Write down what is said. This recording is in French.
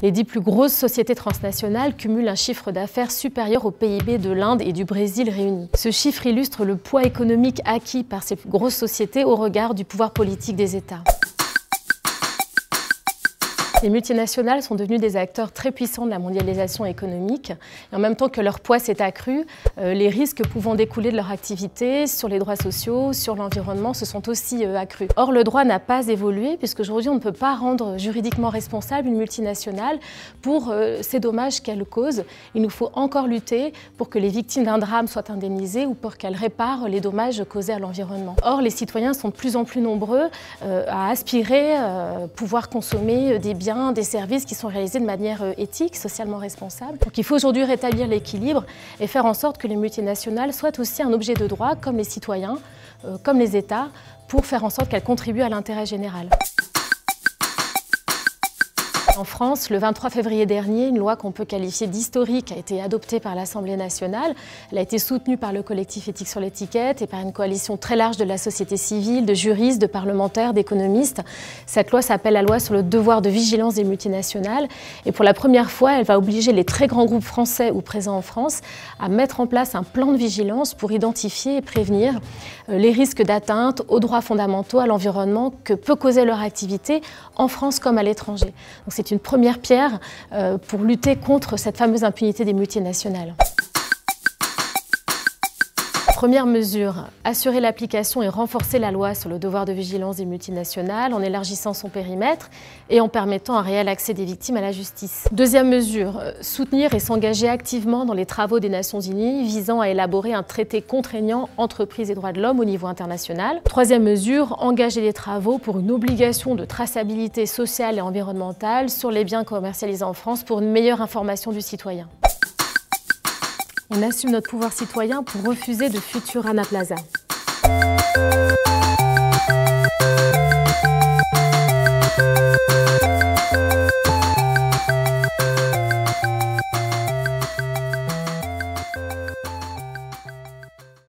Les 10 plus grosses sociétés transnationales cumulent un chiffre d'affaires supérieur au PIB de l'Inde et du Brésil réunis. Ce chiffre illustre le poids économique acquis par ces grosses sociétés au regard du pouvoir politique des États. Les multinationales sont devenues des acteurs très puissants de la mondialisation économique. Et en même temps que leur poids s'est accru, les risques pouvant découler de leur activité sur les droits sociaux, sur l'environnement, se sont aussi accrus. Or, le droit n'a pas évolué puisqu'aujourd'hui, on ne peut pas rendre juridiquement responsable une multinationale pour ces dommages qu'elle cause. Il nous faut encore lutter pour que les victimes d'un drame soient indemnisées ou pour qu'elles réparent les dommages causés à l'environnement. Or, les citoyens sont de plus en plus nombreux à aspirer pouvoir consommer des biens, des services qui sont réalisés de manière éthique, socialement responsable. Donc il faut aujourd'hui rétablir l'équilibre et faire en sorte que les multinationales soient aussi un objet de droit, comme les citoyens, comme les États, pour faire en sorte qu'elles contribuent à l'intérêt général. En France, le 23 février dernier, une loi qu'on peut qualifier d'historique a été adoptée par l'Assemblée nationale. Elle a été soutenue par le collectif Éthique sur l'étiquette et par une coalition très large de la société civile, de juristes, de parlementaires, d'économistes. Cette loi s'appelle la loi sur le devoir de vigilance des multinationales. Et pour la première fois, elle va obliger les très grands groupes français ou présents en France à mettre en place un plan de vigilance pour identifier et prévenir les risques d'atteinte aux droits fondamentaux, à l'environnement que peut causer leur activité en France comme à l'étranger. Donc c'est une première pierre pour lutter contre cette fameuse impunité des multinationales. Première mesure, assurer l'application et renforcer la loi sur le devoir de vigilance des multinationales en élargissant son périmètre et en permettant un réel accès des victimes à la justice. Deuxième mesure, soutenir et s'engager activement dans les travaux des Nations Unies visant à élaborer un traité contraignant entreprises et droits de l'homme au niveau international. Troisième mesure, engager des travaux pour une obligation de traçabilité sociale et environnementale sur les biens commercialisés en France pour une meilleure information du citoyen. On assume notre pouvoir citoyen pour refuser de futurs Rana Plaza.